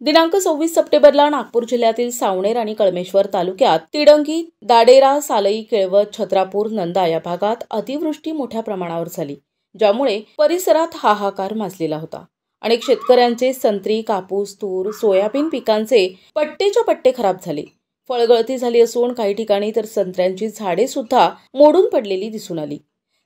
दिनांक 26 सप्टेंबरला नागपूर जिल्ह्यातील सावनेर आणि कळमेश्वर तालुक्यात तिडंगी, दाडेरा, सालई, केळवत, छत्रापूर, नंदा या भागात अतिवृष्टी मोठ्या प्रमाणावर झाली, ज्यामुळे परिसरात हाहाकार माजलेला होता। अनेक शेतकऱ्यांचे संत्री, कापूस, तूर, सोयाबीन पिकांचे पट्टेच्या पट्टे खराब झाले। फळगळती झाली असून काही ठिकाणी तर संत्र्यांची झाडे सुद्धा मोडून पडलेली दिसून आली।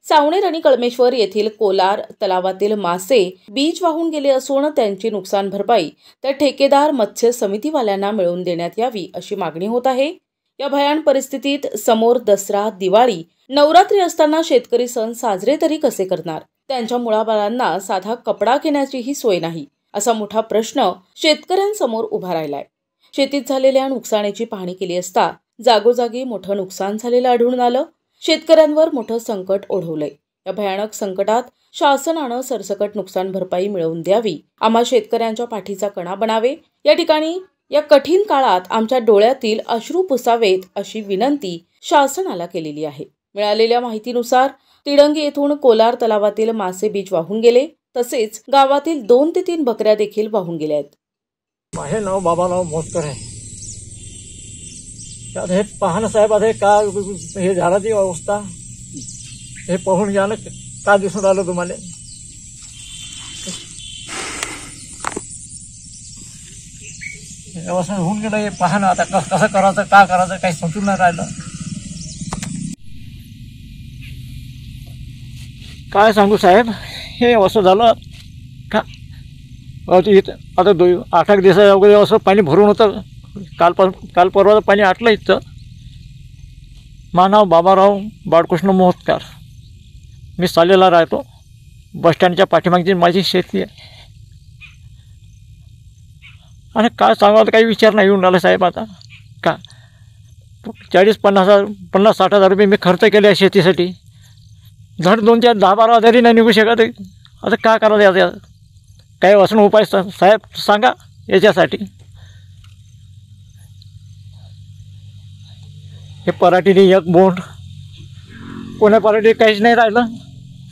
सावनेर आणि कळमेश्वर येथील कोलार तलावातील मासे बीज वाहून गेले असून त्यांची नुकसान भरपाई त्या ठेकेदार मत्स्य समितीवाल्यांना मिळवून देण्यात यावी अशी मागणी होत आहे। या भयान परिस्थितीत समोर दसरा, दिवाळी, नवरात्री असताना शेतकरी सण साजरे तरी कसे करणार? त्यांच्या मुलाबाळांना साधा कपडा घेण्याचीही सोय नाही, असा मोठा प्रश्न शेतकऱ्यांसमोर उभा राहिलाय। शेतीत झालेल्या नुकसानीची पाहणी केली असता जागोजागी मोठं नुकसान झालेलं आढळून आलं। शेतकऱ्यांवर मोठं संकट ओढवलंय। या भयानक संकटात शासनानं सरसकट नुकसान भरपाई मिळवून द्यावी, आम्हा शेतकऱ्यांच्या पाठीचा कणा बनावे। या ठिकाणी या कठीण काळात आमच्या डोळ्यातील अश्रू पुसावेत अशी विनंती शासनाला केलेली आहे। मिळालेल्या माहितीनुसार तिडंगी येथून कोलार तलावातील मासे बीज वाहून गेले, तसेच गावातील 2 ते 3 बकऱ्या देखील वाहून गेल्या आहेत। माझे नाव बाबाराव मोतकर आहे। त्यात हे पाहणं साहेब, आता का हे झाडाची अवस्था हे पाहून घ्या ना, का दिसून आलं तुम्हाला? व्यवस्था होऊन गेलं, हे पाहणं आता कसं करायचं, का करायचं काही समजून नाही राहिलं। काय सांगू साहेब, हे असं झालं का आता 8-8 दिवसा अगोदर असं पाणी भरून होतं। काल परवा पाणी आटलं इथं। माझं नाव बाबाराव बाळकृष्ण मोहतकर, मी सालेला राहतो। बसस्टँडच्या पाठीमागची माझी शेती आहे। आणि काय सांगावं, काही विचार नाही येऊन राहिला साहेब। आता का 50-60 हजार रुपये मी खर्च केले आहे शेतीसाठी, धड 2-10-12 हजारही नाही निघू शकत। आता काय करायचं याचं? काय असणं उपाय साहेब सांगा याच्यासाठी। हे पराठीने एक बोंड, कोण्या पराठी काहीच नाही राहिलं,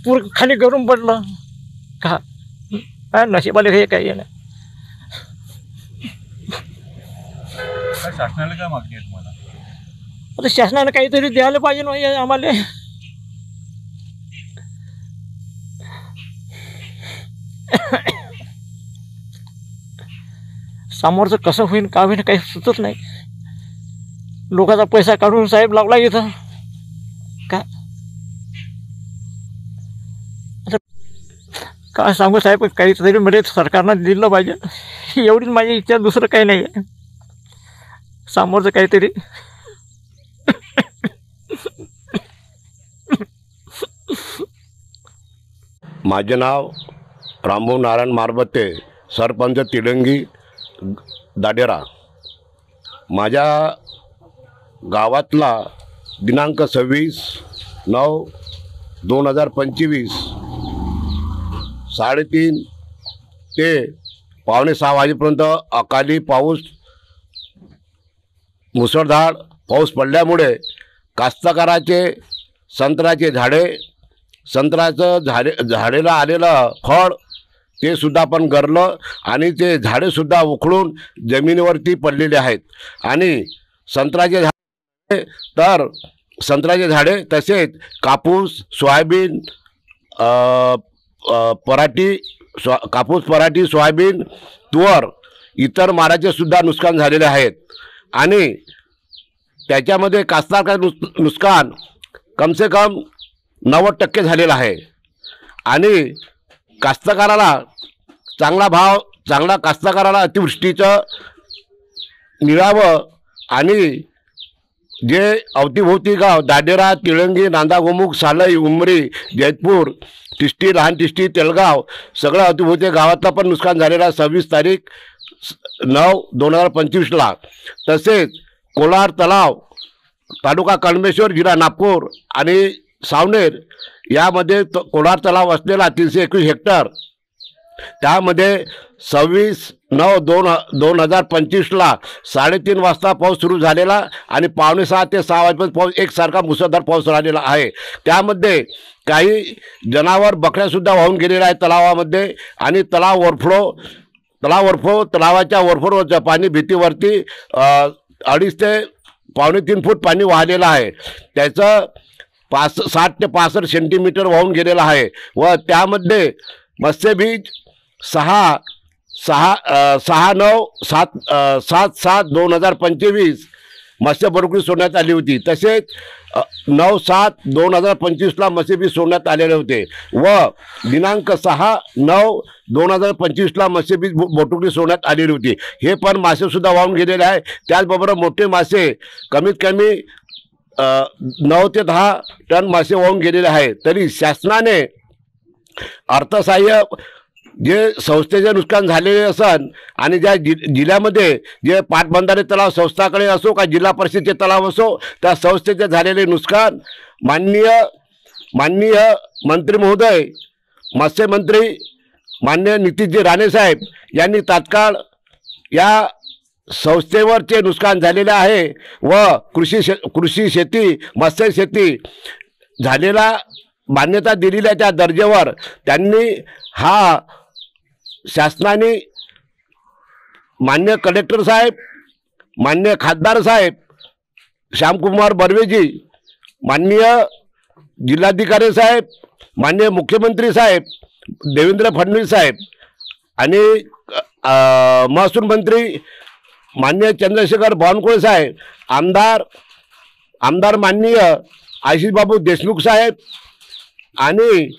पूर खाली गरून पडलं। का नशिबाला हे काही नाही। शासनाला काय मागणी आहे तुम्हाला? आता शासनाने काहीतरी द्यायला पाहिजे ना आम्हाला। समोरचं कसं होईल, का होईल काही सुचत नाही। लोकांचा पैसा काढून साहेब लावला इथं का? आता काय सांगू साहेब, काहीतरी म्हणजे सरकारनं दिलं पाहिजे, एवढीच माझी इच्छा, दुसरं काही नाही आहे। समोरचं काहीतरी माझे नाव रामभाऊ नारायण मारबते, सरपंच तिडंगी दाडेरा। माझ्या गावातला दिनांक 26/9/2025 3:30 ते 5:45 वाजेपर्यंत अकाली पाऊस, मुसळधार पाऊस पडल्यामुळे कास्तकाराचे संत्र्याचे झाडेला आलेलं फळ ते सुद्धा पण गरलं आणि ते झाडेसुद्धा उखडून जमिनीवरती पडलेले आहेत। आणि संत्र्याचे झाडे तसेच कापूस, सोयाबीन, कापूस, पराठी, सोयाबीन, तूर इतर मालाचे सुद्धा नुकसान झालेले आहेत। आणि त्याच्यामध्ये कास्तकाराचं नुकसान कमसे कम 90% झालेलं आहे। आणि कास्तकाराला चांगला कास्तकाराला अतिवृष्टीचं मिळावं आणि जे अवतीभोवती गाव दाडेरा, तिळंगी, नांदागोमुख, सालई, उमरी, जैतपूर, तिष्टी, लहान तिष्टी, तेलगाव सगळं अवतीभोवती गावातलं पण नुकसान झालेलं आहे 26/9/2025ला। तसेच कोलार तलाव, तालुका कळमेश्वर, जिल्हा नागपूर आणि सावनेर यामध्ये कोलार तलाव असलेला 321 हेक्टर, त्यामध्ये 26/9/2025ला 3:30 वाजता पाऊस सुरू झालेला आणि 5:45 ते 6 वाजेपर्यंत पाऊस एकसारखा मुसळधार पाऊस राहिलेला आहे। त्यामध्ये काही जनावर, बकऱ्यासुद्धा वाहून गेलेल्या आहेत तलावामध्ये आणि तलाव ओव्हरफ्लो तलावाच्या वरफोरवरचं पाणी भीतीवरती 2.5 ते पावणे 3 फूट पाणी वाहलेलं आहे. त्याचं 60 ते 65 सेंटीमीटर वाहून गेलेलं आहे व त्यामध्ये मत्स्यबीज 6/9/7/2025 मत्स्य बरोबरी सोडण्यात आली होती. तसेच 9/7/2025ला मत्स्यबीज सोडण्यात आलेले होते व दिनांक 6/9/2025ला मत्स्यबीज बोटुकली सोडण्यात आलेली होती. हे पण मासेसुद्धा वाहून गेलेले आहे. त्याचबरोबर मोठे मासे कमीत कमी 9 ते 10 टन मासे वाहून गेलेले आहेत. तरी शासनाने अर्थसहाय्य जे संस्थेचे नुकसान झालेले असन आणि ज्या जिल्ह्यामध्ये जे पाटबंधारे तलाव संस्थाकडे असो का जिल्हा परिषदेचे तलाव असो त्या संस्थेचे झालेले नुकसान माननीय मंत्री महोदय मत्स्यमंत्री माननीय नितीशजी राणे साहेब यांनी तात्काळ या संस्थेवरचे नुकसान झालेले आहे व कृषी शेती मत्स्य शेती झालेला मान्यता दिलेल्या त्या दर्जेवर त्यांनी हा शासनाने मान्य कलेक्टर साहेब मान्य खासदार साहेब श्यामकुमार बर्वेजी माननीय जिल्हाधिकारी साहेब माननीय मुख्यमंत्री साहेब देवेंद्र फडणवीस साहेब आणि महसूल मंत्री माननीय चंद्रशेखर बावनकुळे साहेब आमदार माननीय आशिष बाबू देशमुख साहेब आणि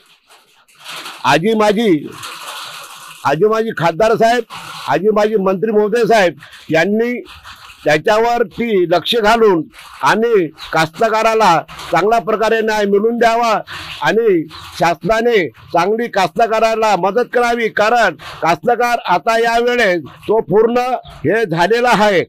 आजी माजी खासदार साहेब आजी माजी मंत्री महोदय साहेब यांनी त्याच्यावरती लक्ष घालून आणि कास्तकाराला चांगल्या प्रकारे न्याय मिळवून द्यावा आणि शासनाने चांगली कास्तकाराला मदत करावी. कारण कास्तकार आता यावेळेस तो पूर्ण हे झालेला आहे.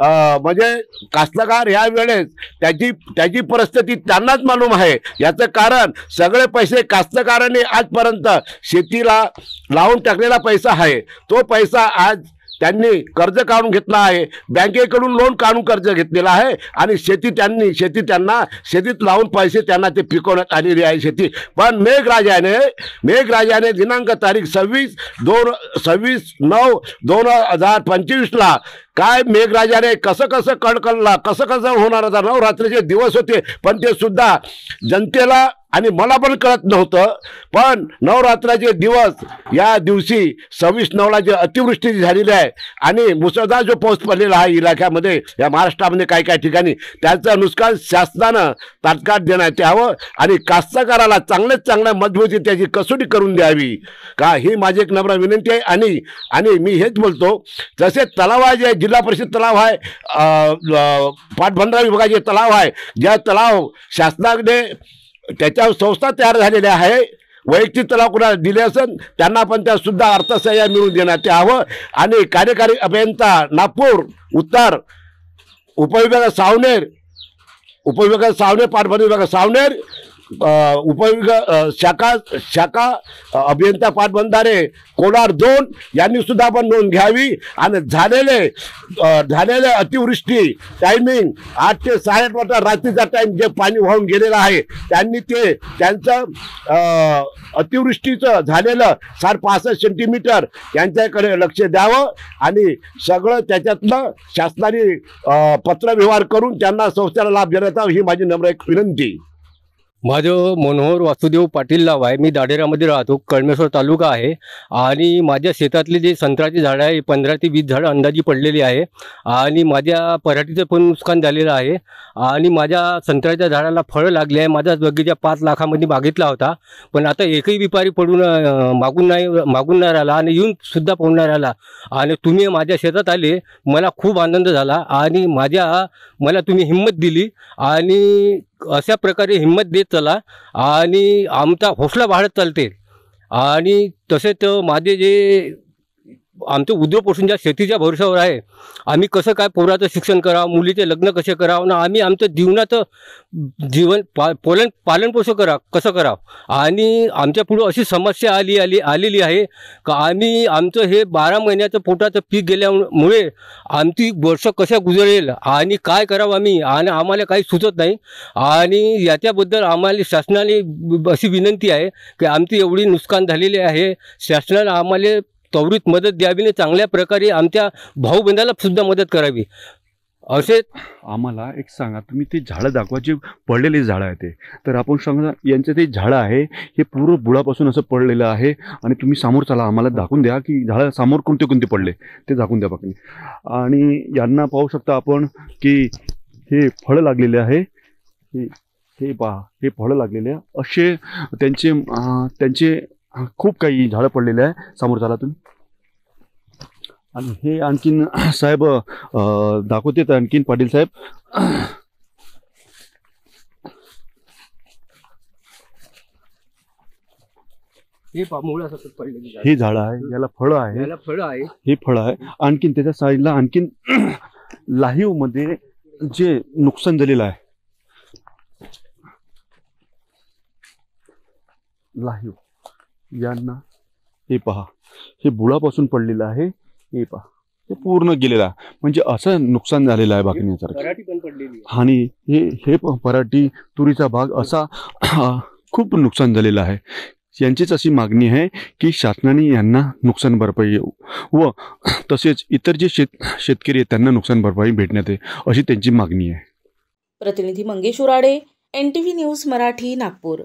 म्हणजे कास्तकार ह्या वेळेस त्याची परिस्थिती त्यांनाच मालूम आहे. याचं कारण सगळे पैसे कास्तकारांनी आजपर्यंत शेतीला लावून टाकलेला पैसा आहे. तो पैसा आज त्यांनी कर्ज काढून घेतला आहे. बँकेकडून लोन काढून कर्ज घेतलेला आहे आणि शेतीत लावून पैसे त्यांना ते पिकवण्यात आलेली आहे शेती. पण मेघराजाने दिनांक तारीख 26/9/2025ला काय मेघराजाने कसं कडकडला कसं होणार होता. नवरात्रीचे दिवस होते पण ते सुद्धा जनतेला आणि मला पण कळत नव्हतं. पण नवरात्राचे दिवस या दिवशी 26/9ला जे अतिवृष्टी झालेली आहे आणि मुसळधार जो पाऊस पडलेला आहे इलाक्यामध्ये या महाराष्ट्रामध्ये काही ठिकाणी त्याचं नुकसान शासनानं तात्काळ देण्यात यावं आणि कास्तकाराला चांगल्या मजबूती त्याची कसोटी करून द्यावी का ही माझी एक नम्र विनंती आहे. आणि मी हेच बोलतो जसे तलाव आहे जे जिल्हा परिषद तलाव आहे पाटबंधारे विभागाचे तलाव आहे ज्या तलाव शासनाने त्याच्यावर संस्था तयार झालेल्या आहे वैयक्तिक तलाव कोणाला दिले असेल त्यांना पण त्या सुद्धा अर्थसहाय्य मिळवून देण्यात यावं. आणि कार्यकारी अभियंता नागपूर उत्तर उपविभाग सावनेर पाटबंधारे विभाग सावनेर उपविभाग शाखा अभियंता पाटबंधारे कोलार 2 यांनी सुद्धा आपण नोंद घ्यावी. आणि झालेले अतिवृष्टी टायमिंग 8 ते 8:30 वाजता रात्रीचा टाइम जे पाणी वाहून गेलेलं आहे त्यांनी त्यांचं अतिवृष्टीचं झालेलं 65 सेंटीमीटर यांच्याकडे लक्ष द्यावं आणि सगळं त्याच्यातलं शासनाने पत्रव्यवहार करून त्यांना संस्थेला लाभ देण्यात यावा ही माझी नम्र एक विनंती. माझं मनोहर वासुदेव पाटील नाव आहे. मी दाडेरामध्ये राहतो. कळमेश्वर तालुका आहे आणि माझ्या शेतातले जे संत्र्याची झाडं आहे 15 ते 20 झाडं अंदाजी पडलेली आहे आणि माझ्या पराठीचं पण नुकसान झालेलं आहे आणि माझ्या संत्र्याच्या झाडाला फळं लागले आहे. माझा बगीचा 5 लाखामध्ये मागितला होता पण आता एकही व्यापारी पडून मागून नाही राहिला आणि येऊन सुद्धा पडून नाही राहिला आणि तुम्ही माझ्या शेतात आले मला खूप आनंद झाला आणि मला तुम्ही हिंमत दिली आणि अशा प्रकारे हिंमत देत चला आणि आमचा हौसला वाढत चालते. आणि तसेच माझे जे आमचं उद्योगपोषण ज्या शेतीच्या भरोशावर आहे आम्ही कसं काय पोराचं शिक्षण करावं मुलीचे लग्न कसे करावं ना आम्ही आमचं जीवनाचं पालनपोषण कसं करावं आणि आमच्या पुढं अशी समस्या आलेली आहे का आमचं हे 12 महिन्याचं पोटाचं पीक गेल्यामुळे आमची वर्ष कशा गुजरेल आणि काय करावं आम्ही आणि आम्हाला काही सुचत नाही. आणि याच्याबद्दल आम्हाला शासनाने अशी विनंती आहे की आमची एवढी नुकसान झालेली आहे शासनाने आम्हाला त्वरित मदत द्यावी आणि चांगल्या प्रकारे आमच्या भाऊबंधाला सुद्धा मदत करावी असे आम्हाला एक सांगा, तुम्ही ते झाडं दाखवा जे पडलेले झाडं आहे ते. तर आपण सांगा यांचं ते झाडं आहे हे पूर्ण बुडापासून असं पडलेलं आहे आणि तुम्ही समोर चला आम्हाला दाखवून द्या की झाडं समोर कोणते कोणते पडले ते दाखवून द्या बाकी. आणि यांना पाहू शकता आपण की हे फळं लागलेले आहे. हे पहा हे फळं लागलेले आहे. असे त्यांचे खूप काही झाडं पडलेले आहे. समोर चला तुम्ही. आणि हे आणखीन साहेब दाखवतेत आणखीन पाटील साहेब. हे झाड आहे याला फळं आहे. हे फळं आहे. आणखीन त्याच्या साईडला आणखीन लाईव्ह मध्ये जे नुकसान झालेलं आहे लाईव्ह यांना हे पहा हे बुडापासून पडलेलं आहे. हे पहा हे पूर्ण गेलेलं आहे म्हणजे असं नुकसान झालेलं आहे बाकीण्यासारखं. आणि हे पराठी तुरीचा भाग असा खूप नुकसान झालेलं आहे. यांचीच अशी मागणी आहे की शासनाने यांना नुकसान भरपाई व तसेच इतर जे शेतकरी आहेत त्यांना नुकसान भरपाई भेटण्यात अशी त्यांची मागणी आहे. प्रतिनिधी मंगेश उराडे, NTV न्यूज मराठी, नागपूर.